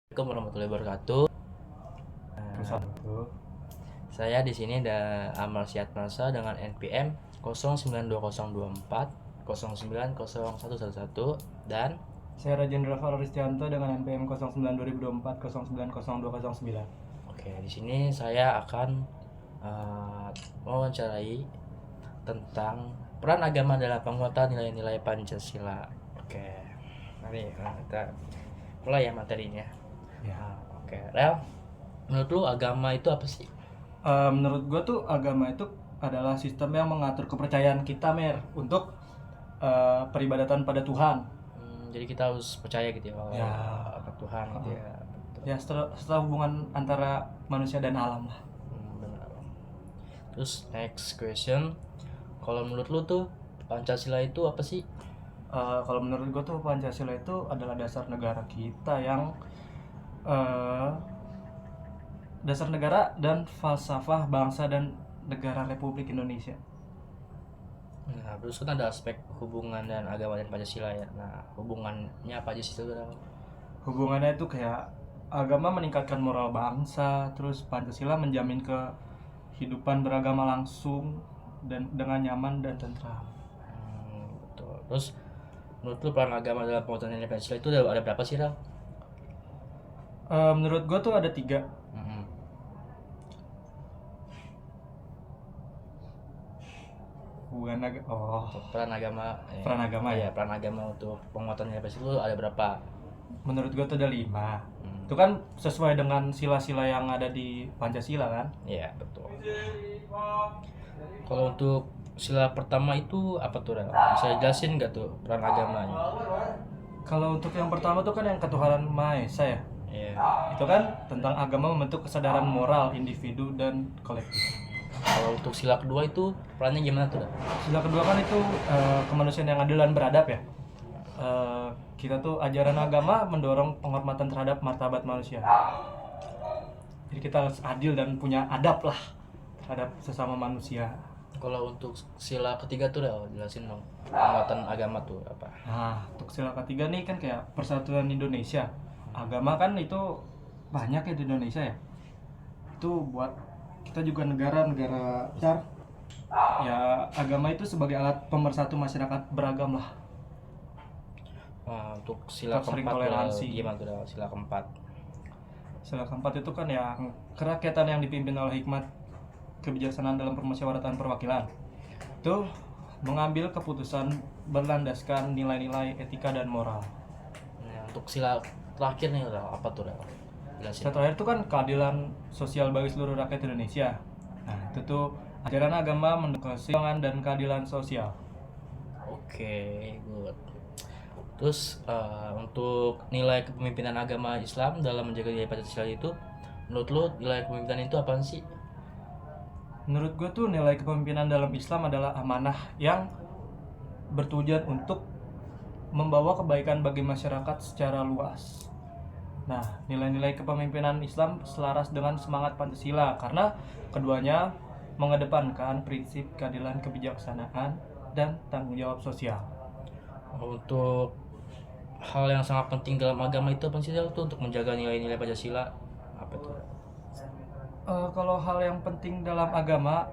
Assalamualaikum warahmatullahi wabarakatuh. Saya di sini ada Amal Syad Nasa dengan NPM 092024 090111 dan Saya Rajendra Valoristianto dengan NPM 09 2024 090209. oke, di sini saya akan mewawancarai tentang peran agama dalam penguatan nilai-nilai Pancasila. Oke, mari kita mulai ya materinya. Oke, Rel, menurut lu agama itu apa sih? Menurut gue tuh agama itu adalah sistem yang mengatur kepercayaan kita untuk peribadatan pada Tuhan. Jadi kita harus percaya gitu ya kalau Ya. ke Tuhan gitu ya. Ya setelah hubungan antara manusia dan alam lah. Benar. Terus next question, kalau menurut lu tuh Pancasila itu apa sih? Kalau menurut gue tuh Pancasila itu adalah dasar negara kita yang dasar negara dan falsafah bangsa dan negara Republik Indonesia. Nah, terus kan ada aspek hubungan dan agama dan Pancasila ya. Nah, hubungannya apa aja sih itu? Hubungannya itu kayak agama meningkatkan moral bangsa, terus Pancasila menjamin kehidupan beragama langsung dan dengan nyaman dan tentram. Betul. Terus menurut lu peran agama dalam penguatan nilai Pancasila itu ada berapa sih, Ral? Menurut gue tuh ada 3. Peran agama. Peran agama ya. Peran agama untuk penguatan nilai Pancasila itu ada berapa? Menurut gue tuh ada 5. Itu kan sesuai dengan sila-sila yang ada di Pancasila kan? Iya, betul. Kalau untuk sila pertama itu apa tuh, Ral? Bisa jelasin nggak tuh peran agamanya? Kalau untuk yang pertama tuh kan yang ketuhanan Maha Esa ya. Iya. Itu kan tentang agama membentuk kesadaran moral individu dan kolektif. Kalau untuk sila kedua itu perannya gimana tuh, Ral? Sila kedua kan itu kemanusiaan yang adil dan beradab ya. Kita tuh ajaran agama mendorong penghormatan terhadap martabat manusia. Jadi kita harus adil dan punya adab lah terhadap sesama manusia. Kalau untuk sila ketiga tuh, Ral, jelasin dong. Penguatan agama tuh apa? Nah, untuk sila ketiga nih kan kayak persatuan Indonesia. Agama kan itu banyak ya di Indonesia ya. Itu buat kita juga negara besar. Ya agama itu sebagai alat pemersatu masyarakat beragam lah. Untuk sila Tetap sering keempat, toleransi. gimana tuh, Ral? Sila keempat. Sila keempat itu kan yang kerakyatan yang dipimpin oleh hikmat kebijaksanaan dalam permusyawaratan perwakilan. Itu mengambil keputusan berlandaskan nilai-nilai etika dan moral. Nah, untuk sila terakhir nih, Ral, apa tuh, Ral? Jelasin. Yang terakhir itu kan keadilan sosial bagi seluruh rakyat Indonesia. Nah, itu tuh ajaran agama mendukung keseimbangan dan keadilan sosial. Oke, good. Terus untuk nilai kepemimpinan agama Islam dalam menjaga nilai Pancasila itu, menurut lu nilai kepemimpinan itu apaan sih? Menurut gue tuh nilai kepemimpinan dalam Islam adalah amanah yang bertujuan untuk membawa kebaikan bagi masyarakat secara luas. Nah, nilai-nilai kepemimpinan Islam selaras dengan semangat Pancasila karena keduanya mengedepankan prinsip keadilan, kebijaksanaan, dan tanggung jawab sosial. Untuk hal yang sangat penting dalam agama itu apa sih, Ral, tuh untuk menjaga nilai-nilai Pancasila? Apa tuh? Kalau hal yang penting dalam agama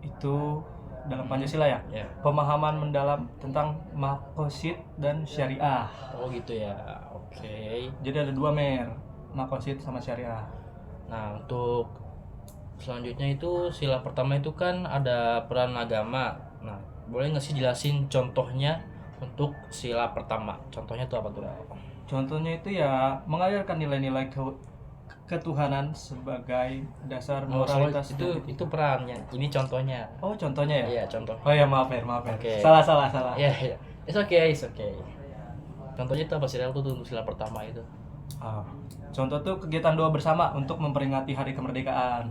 itu dalam Pancasila ya, Ya. pemahaman mendalam tentang maqasid dan syariah. Oh gitu ya. Oke. Jadi ada 2 maqasid sama syariah. Nah, untuk selanjutnya itu sila pertama itu kan ada peran agama. Nah, boleh nggak sih jelasin contohnya untuk sila pertama? Contohnya tuh apa tuh, Ral? Contohnya itu ya mengajarkan nilai-nilai ketuhanan sebagai dasar moralitas. Itu perannya. Ini contohnya. Oh, contohnya ya? Iya, contoh. Oh ya, maaf ya. Oke. Salah. Iya. It's okay. Contohnya itu apa sih, Ral, tuh untuk sila pertama itu? Contoh tuh kegiatan doa bersama untuk memperingati hari kemerdekaan.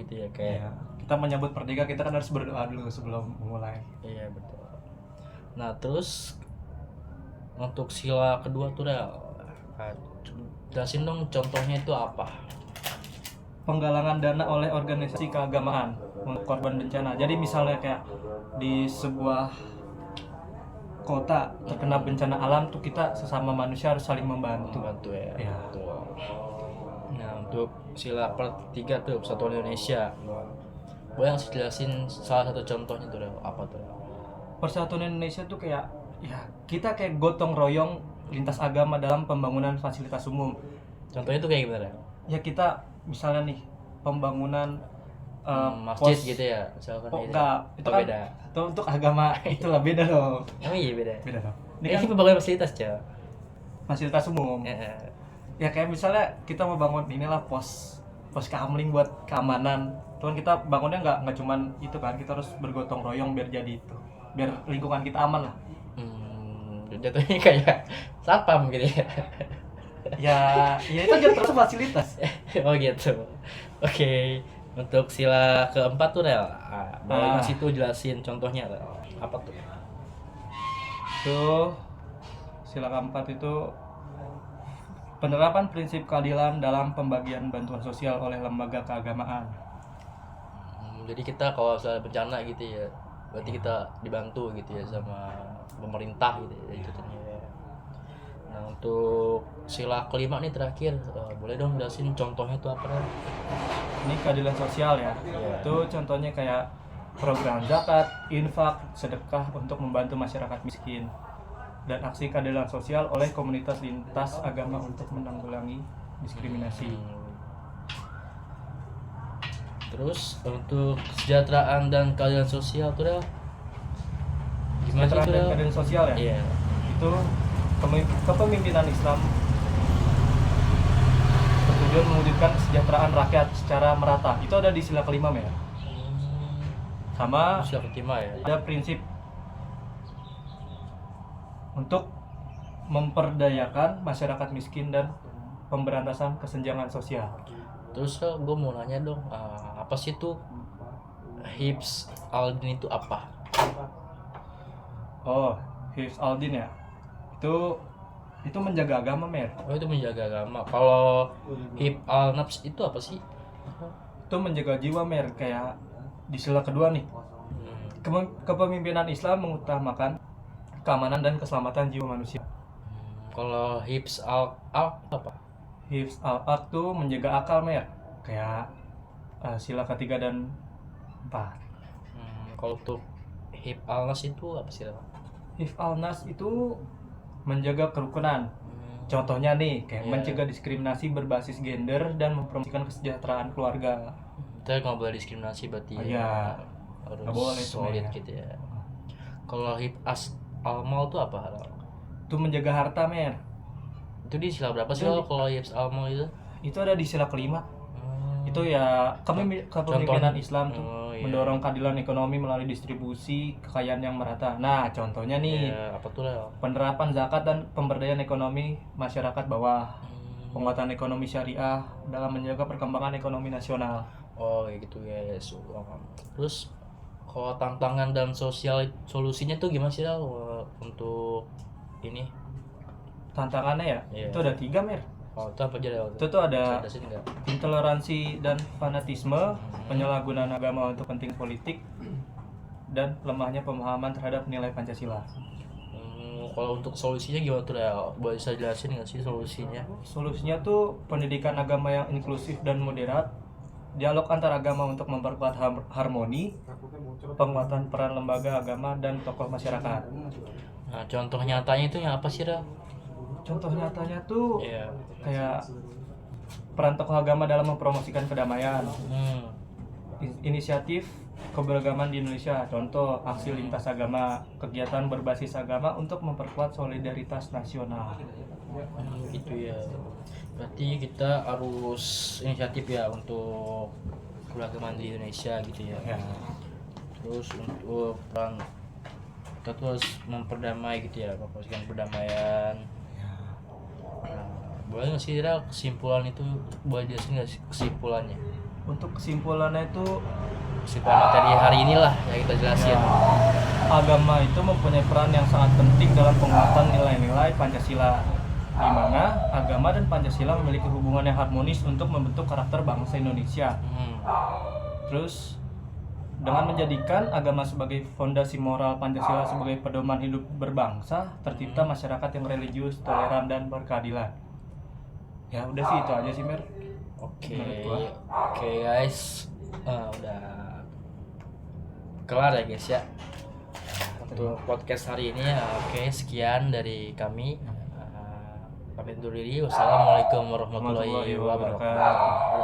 Gitu ya, kayak. Ya, kita menyambut merdeka, kita kan harus berdoa dulu sebelum memulai. Iya, betul. Nah, terus untuk sila kedua tuh, Ral, jelasin dong contohnya itu apa? Penggalangan dana oleh organisasi keagamaan untuk korban bencana. Jadi misalnya kayak di sebuah kota terkena bencana alam tuh kita sesama manusia harus saling membantu. ya. Ya. Betul. Nah, untuk sila ketiga tuh Persatuan Indonesia. Boleh nggak sih jelasin salah satu contohnya tuh, Rel? Apa tuh? Persatuan Indonesia tuh kayak ya kita kayak gotong royong lintas agama dalam pembangunan fasilitas umum. Contohnya tuh kayak gimana, Rel? Ya kita misalnya nih pembangunan Masjid gitu ya, misalkan gitu. enggak, itu Oh, kan beda. itu untuk agama itulah beda dong. Oh iya beda. Beda dong. Ini Ini kan pembangunan fasilitas, Cel. fasilitas umum. Ya kayak misalnya kita mau bangun inilah pos kamling buat keamanan. Cuman kita bangunnya nggak cuman itu kan, kita harus bergotong royong biar jadi itu. Biar lingkungan kita aman lah. Jatuhnya kayak satpam gitu ya. Ya itu jatuh fasilitas. Oh gitu. Oke. Untuk sila keempat tuh, Rel. Boleh ngasih tuh jelasin contohnya, Rel. Apa tuh? Tuh sila keempat itu penerapan prinsip keadilan dalam pembagian bantuan sosial oleh lembaga keagamaan. Jadi kita kalau misalnya bencana gitu ya, berarti kita dibantu gitu ya sama pemerintah gitu ya jatuhnya. Nah, untuk sila kelima nih terakhir, boleh dong jelasin contohnya tuh apa, Rel? Ini keadilan sosial ya. Iya. Itu contohnya kayak program zakat, infak, sedekah untuk membantu masyarakat miskin, dan aksi keadilan sosial oleh komunitas lintas agama untuk menanggulangi diskriminasi. Terus untuk kesejahteraan dan keadilan sosial tuh, Rel? Gimana sih Kesejahteraan tuh, dan Rel? keadilan sosial ya. Iya. Itu kepemimpinan Islam bertujuan mewujudkan kesejahteraan rakyat secara merata. Itu ada di sila kelima ya. Sama Sila kelima ya. ada prinsip untuk memperdayakan masyarakat miskin dan pemberantasan kesenjangan sosial. Terus gue mau nanya dong, apa sih tuh Hibs Aldin itu apa? Oh, Hifz al-Din ya. Itu menjaga agama, Mer. Oh itu menjaga agama. Kalau Hib al-Nafs itu apa sih? Itu menjaga jiwa, Mer. Kayak di sila kedua nih. Kepemimpinan Islam mengutamakan keamanan dan keselamatan jiwa manusia. Kalau Hibs al-Aq apa? Hifz al-Aq tuh menjaga akal, Mer. Kayak sila ketiga dan 4. Kalau untuk Hib al-Nas itu apa sih? Hifz al-Nas itu menjaga kerukunan. Contohnya nih, kayak mencegah diskriminasi berbasis gender dan mempromosikan kesejahteraan keluarga. Kita nggak boleh diskriminasi berarti. Iya. Harus Nggak boleh, solid sebenarnya. gitu ya. Kalau Hib al-Mal itu apa? Itu menjaga harta, Mer. Itu di sila berapa sih kalau Hib al-Mal itu? Itu ada di sila kelima. Itu ya kepemimpinan Islam tuh iya. mendorong keadilan ekonomi melalui distribusi kekayaan yang merata. Nah, contohnya nih, Ya, apa tuh, Rel? penerapan zakat dan pemberdayaan ekonomi masyarakat bawah, penguatan ekonomi syariah dalam menjaga perkembangan ekonomi nasional. Oh ya gitu ya. Terus kalau tantangan dan solusinya tuh gimana sih, Rel, untuk ini? Tantangannya ya, Iya. itu ada 3, Mer. Oh itu apa aja, Rel? Itu tuh ada Jelasin nggak? intoleransi dan fanatisme, penyalahgunaan agama untuk kepentingan politik, dan lemahnya pemahaman terhadap nilai Pancasila. Kalau untuk solusinya gimana tuh, Rel? Boleh saya jelasin nggak sih solusinya? Solusinya tuh pendidikan agama yang inklusif dan moderat, dialog antar agama untuk memperkuat harmoni, penguatan peran lembaga agama dan tokoh masyarakat. Nah contoh nyatanya itu yang apa sih, Rel? Contoh nyatanya tuh Iya. kayak peran tokoh agama dalam mempromosikan kedamaian, inisiatif keberagaman di Indonesia, contoh aksi lintas agama, kegiatan berbasis agama untuk memperkuat solidaritas nasional. Gitu ya. Berarti kita harus inisiatif ya untuk keberagaman di Indonesia gitu ya. Ya. Terus untuk peran kita tuh harus memperdamai gitu ya, mempromosikan perdamaian. Nah, boleh nggak sih, Rel, kesimpulan itu boleh jelasin nggak sih kesimpulannya? Untuk kesimpulannya itu Kesimpulan materi hari inilah yang kita jelasin. agama itu mempunyai peran yang sangat penting dalam penguatan nilai-nilai Pancasila, di mana agama dan Pancasila memiliki hubungan yang harmonis untuk membentuk karakter bangsa Indonesia. Terus dengan menjadikan agama sebagai fondasi moral, Pancasila sebagai pedoman hidup berbangsa, tercipta masyarakat yang religius, toleran, dan berkeadilan. Ya udah sih, itu aja sih, Mer. Oke, Menurut gua. oke guys, udah kelar ya guys ya untuk podcast hari ini ya. Oke, sekian dari kami. Pamit undur diri. Wassalamualaikum warahmatullahi wabarakatuh.